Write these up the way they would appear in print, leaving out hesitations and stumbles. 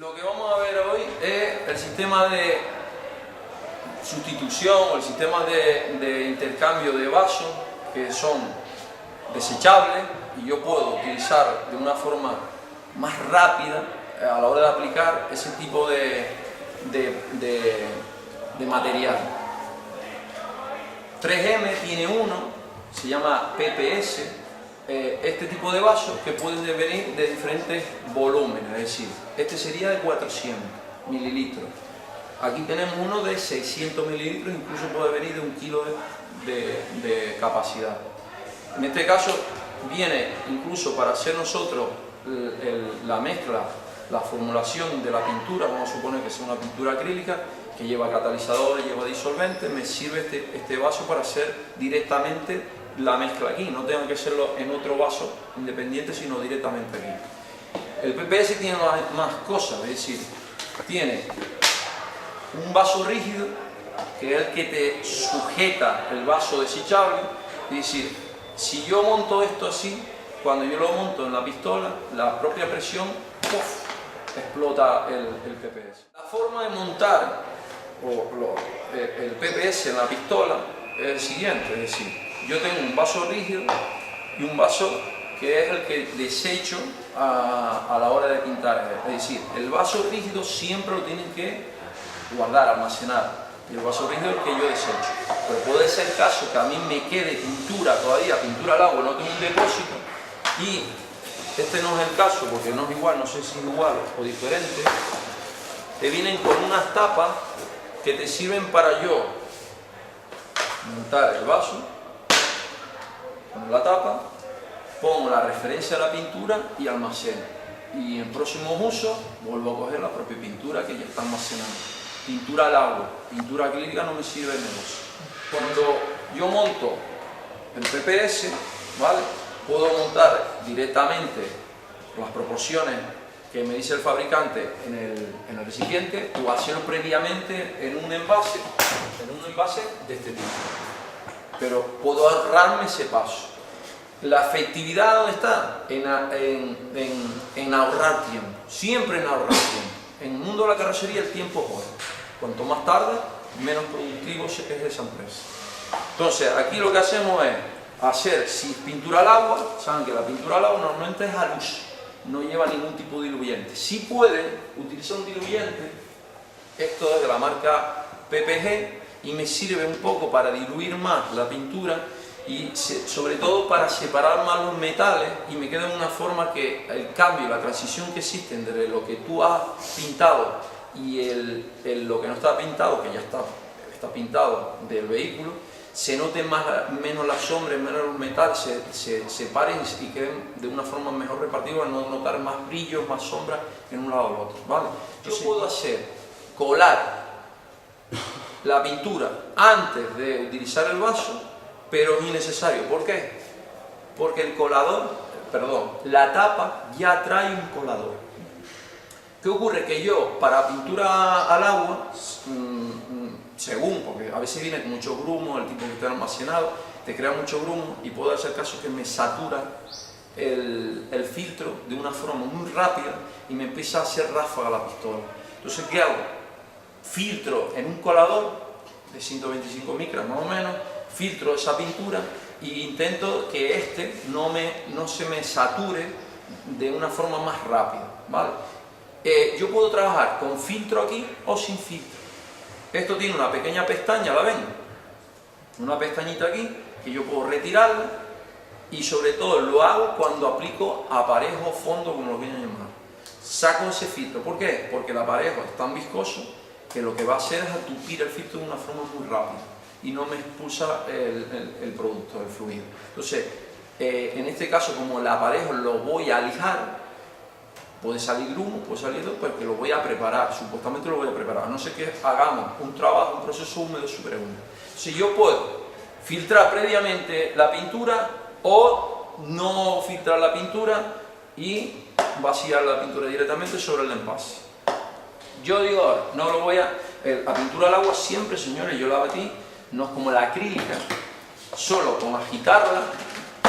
Lo que vamos a ver hoy es el sistema de sustitución o el sistema de intercambio de vasos que son desechables y yo puedo utilizar de una forma más rápida a la hora de aplicar ese tipo de material. 3M tiene uno, se llama PPS, este tipo de vasos que pueden venir de diferentes volúmenes, es decir, este sería de 400 mililitros. Aquí tenemos uno de 600 mililitros, incluso puede venir de 1 kilo de capacidad. En este caso viene incluso para hacer nosotros la mezcla, la formulación de la pintura, vamos a suponer que sea una pintura acrílica que lleva catalizadores, lleva disolventes, me sirve este vaso para hacer directamente la mezcla aquí, no tengo que hacerlo en otro vaso independiente, sino directamente aquí. El PPS tiene más cosas, es decir, tiene un vaso rígido, que es el que te sujeta el vaso desechable, es decir, si yo monto esto así, cuando yo lo monto en la pistola, la propia presión, ¡puff!, explota el PPS. La forma de montar el PPS en la pistola es el siguiente, es decir, yo tengo un vaso rígido y un vaso que es el que desecho a la hora de pintar. Es decir, el vaso rígido siempre lo tienen que guardar, almacenar. Y el vaso rígido es el que yo desecho. Pero puede ser el caso que a mí me quede pintura todavía, pintura al agua, no tengo un depósito. Y este no es el caso, porque no es igual, no sé si es igual o diferente. Te vienen con unas tapas que te sirven para yo montar el vaso. Pongo la tapa, pongo la referencia de la pintura y almaceno. Y en próximos usos vuelvo a coger la propia pintura que ya está almacenada. Pintura al agua, pintura acrílica no me sirve de negocio. Cuando yo monto el PPS, ¿vale?, puedo montar directamente las proporciones que me dice el fabricante en el recipiente o hacerlo previamente en un envase de este tipo. Pero puedo ahorrarme ese paso. La efectividad, ¿dónde está? En ahorrar tiempo, siempre en ahorrar tiempo. En el mundo de la carrocería el tiempo es oro. Cuanto más tarde, menos productivo es esa empresa. Entonces, aquí lo que hacemos es hacer, si pintura al agua, saben que la pintura al agua normalmente es a luz, no lleva ningún tipo de diluyente. Si pueden utilizar un diluyente, esto es de la marca PPG, y me sirve un poco para diluir más la pintura y sobre todo para separar más los metales y me queda de una forma que el cambio, la transición que existe entre lo que tú has pintado y lo que no está pintado, que ya está pintado del vehículo, se noten menos las sombras, menos los metales, se separen y queden de una forma mejor repartida, no notar más brillos, más sombras en un lado o el otro, ¿vale? Yo puedo hacer colar la pintura antes de utilizar el vaso, pero es innecesario. ¿Por qué? Porque la tapa ya trae un colador. ¿Qué ocurre? Que yo, para pintura al agua, según, porque a veces viene con mucho grumo, el tipo que está almacenado, te crea mucho grumo y puede hacer caso que me satura el filtro de una forma muy rápida y me empieza a hacer ráfaga la pistola. Entonces, ¿qué hago? Filtro en un colador de 125 micras más o menos, filtro esa pintura e intento que no se me sature de una forma más rápida, ¿vale? Yo puedo trabajar con filtro aquí o sin filtro. Esto tiene una pequeña pestaña, ¿la ven? Una pestañita aquí que yo puedo retirarla y sobre todo lo hago cuando aplico aparejo fondo, como lo vienen a llamar. Saco ese filtro. ¿Por qué? Porque el aparejo es tan viscoso que lo que va a hacer es atupir el filtro de una forma muy rápida y no me expulsa el producto, el fluido. Entonces, en este caso, como el aparejo lo voy a lijar, puede salir grumo, puede salir todo, porque lo voy a preparar, supuestamente lo voy a preparar, a no ser que hagamos un trabajo, un proceso húmedo, súper húmedo. Si yo puedo filtrar previamente la pintura o no filtrar la pintura y vaciar la pintura directamente sobre el envase. Yo digo ahora, no lo voy a... La pintura al agua siempre, señores, yo la batí, no es como la acrílica, solo con agitarla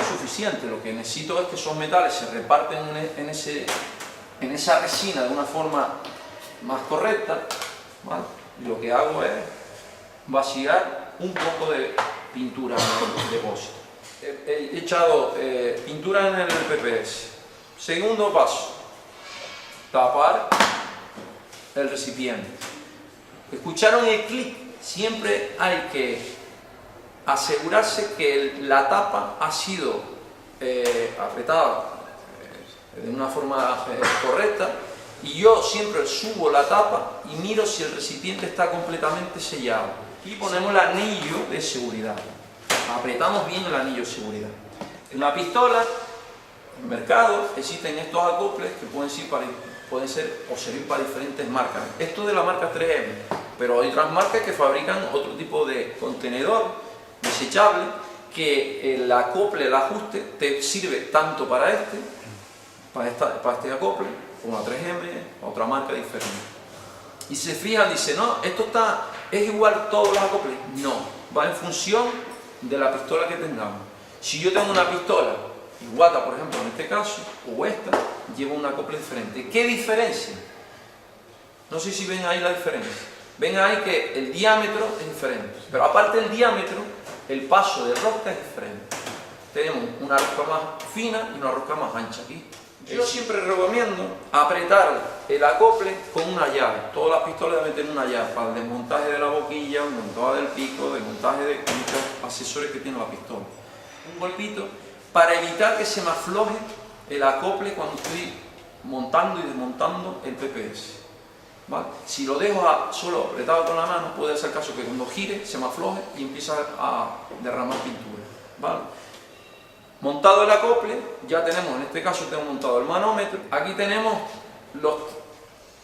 es suficiente. Lo que necesito es que esos metales se reparten en esa resina de una forma más correcta, ¿vale? Lo que hago es vaciar un poco de pintura de depósito. He echado pintura en el PPS. Segundo paso, tapar el recipiente. ¿Escucharon el clic? Siempre hay que asegurarse que la tapa ha sido apretada de una forma correcta, y yo siempre subo la tapa y miro si el recipiente está completamente sellado. Y ponemos el anillo de seguridad. Apretamos bien el anillo de seguridad. En una pistola, en el mercado, existen estos acoples que pueden ser o servir para diferentes marcas. Esto de la marca 3M, pero hay otras marcas que fabrican otro tipo de contenedor desechable, que el acople, el ajuste, te sirve tanto para este acople, como la 3M, otra marca diferente. Y se fijan, dice, no, esto es igual todos los acoples. No, va en función de la pistola que tengamos. Si yo tengo una pistola Iwata, por ejemplo, en este caso, o esta, lleva un acople diferente. ¿Qué diferencia? No sé si ven ahí la diferencia. Ven ahí que el diámetro es diferente, pero aparte del diámetro, el paso de rosca es diferente. Tenemos una rosca más fina y una rosca más ancha aquí. Yo siempre recomiendo apretar el acople con una llave. Todas las pistolas deben tener una llave para el desmontaje de la boquilla, el montaje del pico, desmontaje de muchos accesorios que tiene la pistola. Un golpito para evitar que se me afloje el acople cuando estoy montando y desmontando el PPS. ¿Vale? Si lo dejo solo apretado con la mano, puede ser el caso que cuando gire se me afloje y empieza a derramar pintura. ¿Vale? Montado el acople, ya tenemos, en este caso tengo montado el manómetro. Aquí tenemos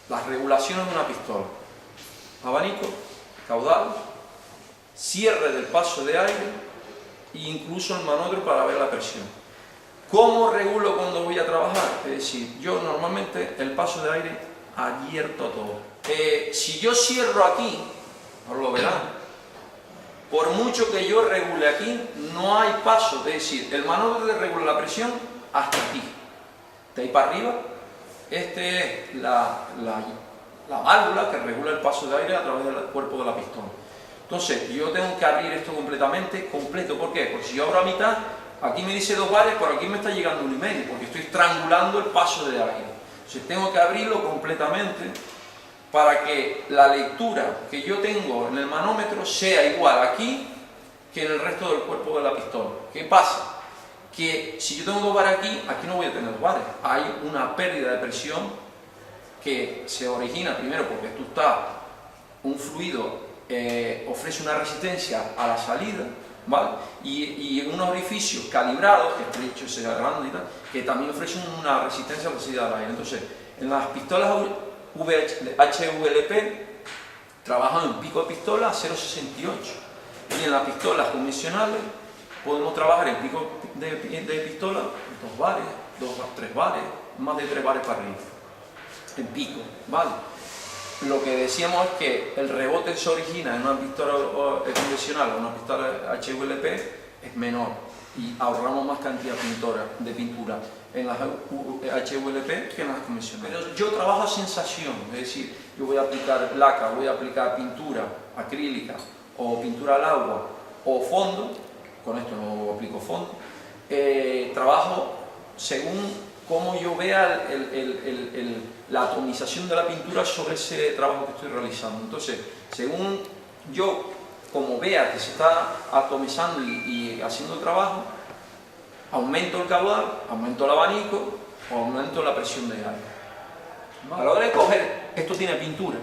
las regulaciones de una pistola: abanico, caudal, cierre del paso de aire e incluso el manómetro para ver la presión. ¿Cómo regulo cuando voy a trabajar? Es decir, yo normalmente el paso de aire abierto todo. Si yo cierro aquí, ahora lo verán, por mucho que yo regule aquí, no hay paso. Es decir, el manómetro regula la presión hasta aquí. De ahí para arriba, este es la válvula que regula el paso de aire a través del cuerpo de la pistola. Entonces, yo tengo que abrir esto completo. ¿Por qué? Porque si yo abro a mitad, aquí me dice 2 bares, por aquí me está llegando 1,5, porque estoy estrangulando el paso de aire. Entonces, tengo que abrirlo completamente para que la lectura que yo tengo en el manómetro sea igual aquí que en el resto del cuerpo de la pistola. ¿Qué pasa? Que si yo tengo 2 bares aquí no voy a tener 2 bares. Hay una pérdida de presión que se origina primero porque un fluido ofrece una resistencia a la salida, ¿vale? Y unos orificios calibrados, que estrecho, sea grande y tal, que también ofrecen una resistencia a la salida del aire. Entonces, en las pistolas HVLP trabajan en pico de pistola a 0,68, y en las pistolas convencionales podemos trabajar en pico de pistola 2 bares, 3 bares, más de 3 bares para arriba, en pico, ¿vale? Lo que decíamos es que el rebote que se origina en una pistola convencional o una pistola HVLP es menor y ahorramos más cantidad de pintura en las HVLP que en las convencionales. Pero yo trabajo a sensación, es decir, yo voy a aplicar laca, voy a aplicar pintura acrílica o pintura al agua o fondo. Con esto no aplico fondo. Trabajo según cómo yo vea la atomización de la pintura sobre ese trabajo que estoy realizando. Entonces, según yo, como vea que se está atomizando y haciendo el trabajo, aumento el caudal, aumento el abanico o aumento la presión de aire. A la hora de coger, esto tiene pintura.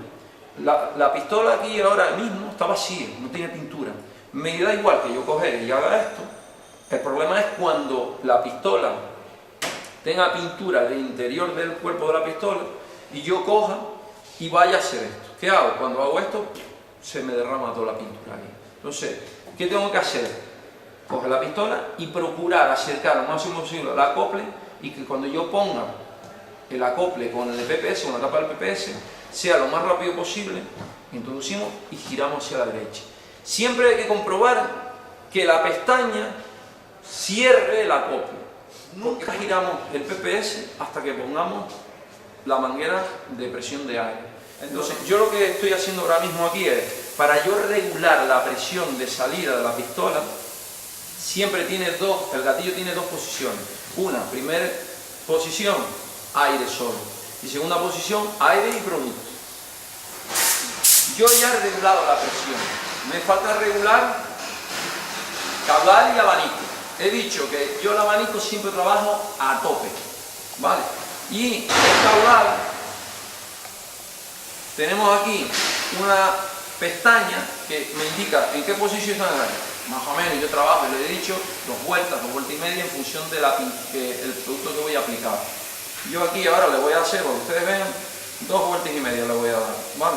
La pistola aquí ahora mismo está vacía, no tiene pintura. Me da igual que yo coger y haga esto. El problema es cuando la pistola tenga pintura del interior del cuerpo de la pistola y yo coja y vaya a hacer esto. ¿Qué hago? Cuando hago esto, se me derrama toda la pintura aquí. Entonces, ¿qué tengo que hacer? Coger la pistola y procurar acercar lo máximo posible al acople, y que cuando yo ponga el acople con el PPS, con la tapa del PPS, sea lo más rápido posible. Introducimos y giramos hacia la derecha. Siempre hay que comprobar que la pestaña cierre el acople. Nunca giramos el PPS hasta que pongamos la manguera de presión de aire. Entonces, yo lo que estoy haciendo ahora mismo aquí es, para yo regular la presión de salida de la pistola, siempre tiene el gatillo tiene dos posiciones. Una, primera posición, aire solo. Y segunda posición, aire y producto. Yo ya he regulado la presión. Me falta regular caudal y abanico. He dicho que yo el abanico siempre trabajo a tope, ¿vale? Y el caudal, tenemos aquí una pestaña que me indica en qué posición está el aire. Más o menos yo trabajo, le he dicho, 2 vueltas y media en función del producto que voy a aplicar. Yo aquí ahora le voy a hacer, para que ustedes vean, 2 vueltas y media le voy a dar, ¿vale?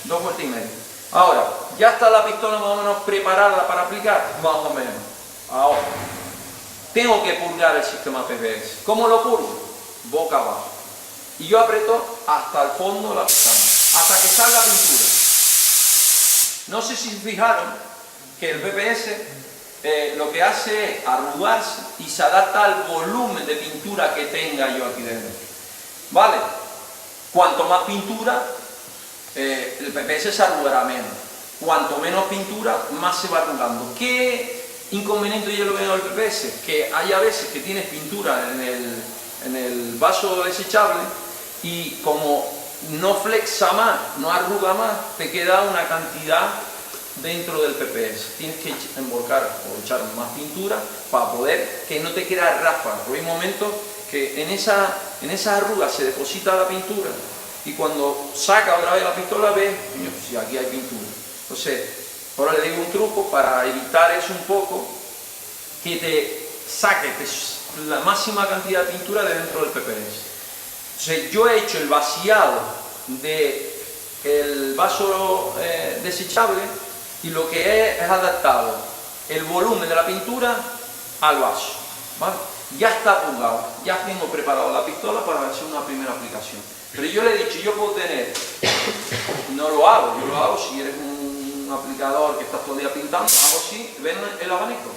2 vueltas y media. Ahora, ¿ya está la pistola más o menos preparada para aplicar? Más o menos. Ahora, tengo que purgar el sistema PPS. ¿Cómo lo purgo? Boca abajo. Y yo aprieto hasta el fondo de la pestaña, hasta que salga pintura. No sé si fijaron que el PPS lo que hace es arrugarse y se adapta al volumen de pintura que tenga yo aquí dentro. ¿Vale? Cuanto más pintura, el PPS se arrugará menos. Cuanto menos pintura, más se va arrugando. ¿Qué inconveniente yo lo veo en el PPS? Que hay a veces que tienes pintura en el vaso desechable y como no flexa más, no arruga más, te queda una cantidad dentro del PPS. Tienes que embolcar o echar más pintura para poder que no te quede ráfaga. Porque hay momentos que en esa arruga se deposita la pintura y cuando saca otra vez la pistola ves, si aquí hay pintura. Entonces, ahora le digo un truco para evitar eso un poco, que te saque la máxima cantidad de pintura de dentro del PPS. Entonces, yo he hecho el vaciado del vaso desechable y lo que he es adaptado el volumen de la pintura al vaso, ¿vale? Ya está purgado, ya tengo preparado la pistola para hacer una primera aplicación. Pero yo le he dicho, yo puedo tener, no lo hago, yo lo hago si eres un aplicador que estás todo el día pintando, hago así, ven el abanico.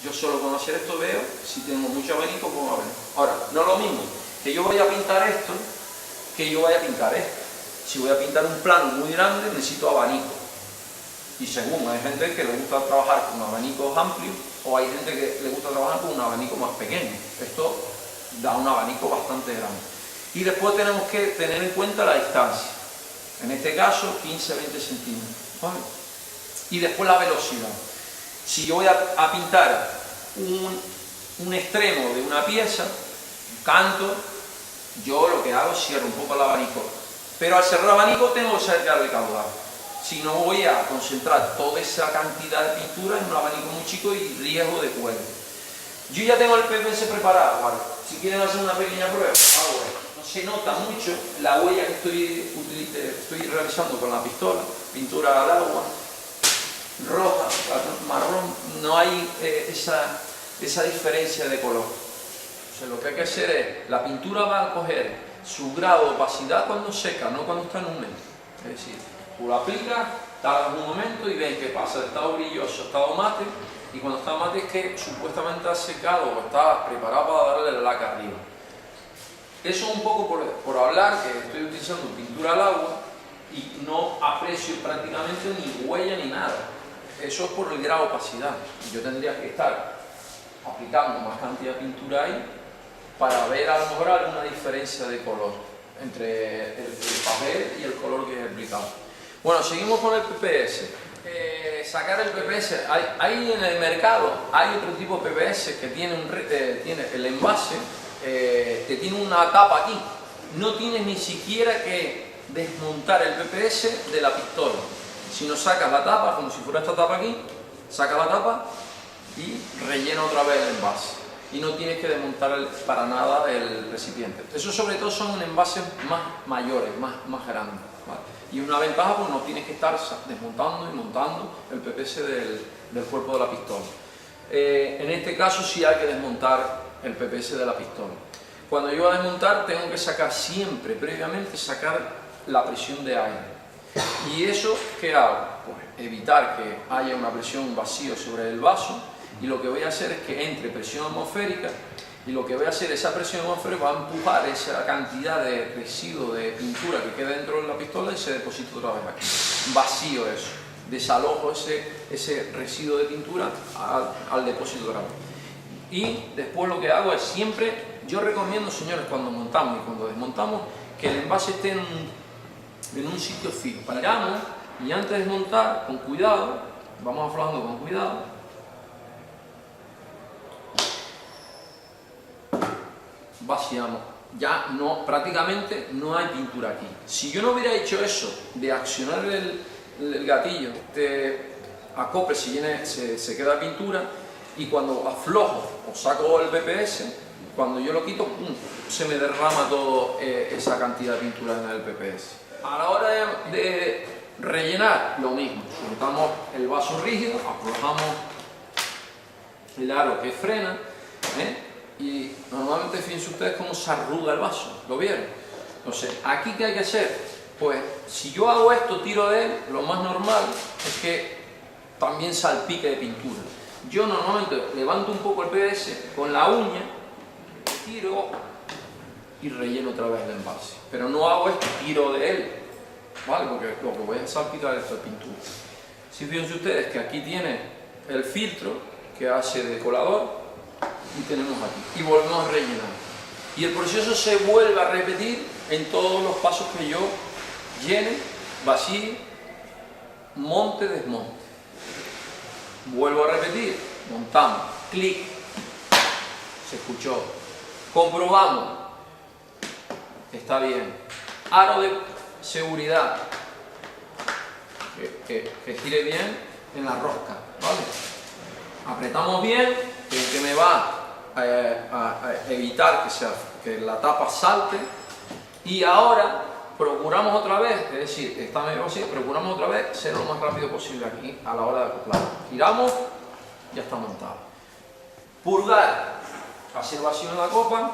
Yo solo con hacer esto veo, si tengo mucho abanico, pongo abanico. Ahora, no es lo mismo que yo voy a pintar esto, que yo voy a pintar esto. Si voy a pintar un plano muy grande, necesito abanico. Y según, hay gente que le gusta trabajar con abanicos amplios o hay gente que le gusta trabajar con un abanico más pequeño. Esto da un abanico bastante grande. Y después tenemos que tener en cuenta la distancia. En este caso, 15-20 centímetros. ¿Vale? Y después la velocidad. Si yo voy a pintar un extremo de una pieza, un canto, yo lo que hago es cierro un poco el abanico. Pero al cerrar el abanico tengo que sacar el caudal. Si no, voy a concentrar toda esa cantidad de pintura en un abanico muy chico y riesgo de cuello. Yo ya tengo el PPS preparado, ¿vale? Si quieren hacer una pequeña prueba, no se nota mucho la huella que estoy realizando con la pistola, pintura al agua, roja, marrón, no hay esa diferencia de color. O sea, lo que hay que hacer es, la pintura va a coger su grado de opacidad cuando seca, no cuando está en húmedo. Es decir, tú la aplicas, tardas un momento y ves qué pasa, de estado brilloso a estado mate, y cuando está mate es que supuestamente ha secado o está preparado para darle la laca arriba. Eso un poco por hablar que estoy utilizando pintura al agua y no aprecio prácticamente ni huella ni nada. Eso es por el grado de opacidad. Yo tendría que estar aplicando más cantidad de pintura ahí para ver a lo mejor alguna diferencia de color entre el papel y el color que he aplicado. Bueno, seguimos con el PPS. Sacar el PPS, hay en el mercado, hay otro tipo de PPS que tiene el envase, que tiene una tapa aquí. No tienes ni siquiera que desmontar el PPS de la pistola, sino sacas la tapa, como si fuera esta tapa aquí, sacas la tapa y rellena otra vez el envase. Y no tienes que desmontar para nada el recipiente. Eso sobre todo son envases más mayores, más grandes, ¿vale? Y una ventaja, pues no tienes que estar desmontando y montando el PPS del cuerpo de la pistola. En este caso sí hay que desmontar el PPS de la pistola. Cuando yo voy a desmontar tengo que sacar siempre, previamente, sacar la presión de aire. ¿Y eso qué hago? Pues evitar que haya una presión vacío sobre el vaso, y lo que voy a hacer es que entre presión atmosférica Y lo que voy a hacer, esa presión atmosférica va a empujar esa cantidad de residuo de pintura que queda dentro de la pistola y se deposita otra vez aquí. Vacío eso. Desalojo ese residuo de pintura al depósito otra vez. Y después lo que hago es siempre, yo recomiendo, señores, cuando montamos y cuando desmontamos, que el envase esté en un sitio fijo. Paramos y antes de desmontar, con cuidado, vamos aflojando con cuidado. Vaciamos. Ya no, prácticamente no hay pintura aquí. Si yo no hubiera hecho eso de accionar el gatillo, de acople, se queda pintura, y cuando aflojo o saco el PPS, cuando yo lo quito, ¡pum!, se me derrama toda esa cantidad de pintura en el PPS. A la hora de rellenar, lo mismo. Juntamos el vaso rígido, aflojamos el aro que frena, y normalmente fíjense ustedes cómo se arruga el vaso, ¿lo vieron? Entonces, ¿aquí qué hay que hacer? Pues si yo hago esto, tiro de él, lo más normal es que también salpique de pintura. Yo normalmente levanto un poco el PVC con la uña, tiro y relleno otra vez el envase. Pero no hago esto, tiro de él, ¿vale? Porque lo que voy a salpicar es esta pintura. Si fíjense ustedes que aquí tiene el filtro que hace de colador, y tenemos aquí, y volvemos a rellenar, y el proceso se vuelve a repetir en todos los pasos que yo llene, vacíe, monte, desmonte. Vuelvo a repetir, montamos, clic, se escuchó, comprobamos, está bien, aro de seguridad, que gire bien en la rosca, ¿vale? Apretamos bien, que me va a evitar que la tapa salte, y ahora procuramos otra vez, es decir, está medio vacío, procuramos otra vez ser lo más rápido posible aquí a la hora de acoplar. Giramos, ya está montado. Purgar, hacer vacío en la copa,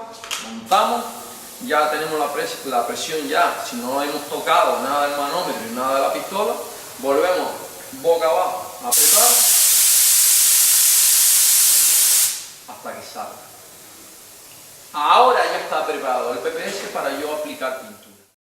montamos, ya tenemos la presión ya, si no hemos tocado nada del manómetro y nada de la pistola, volvemos boca abajo a apretar hasta que salga. Ahora ya está preparado el PPS para yo aplicar pintura.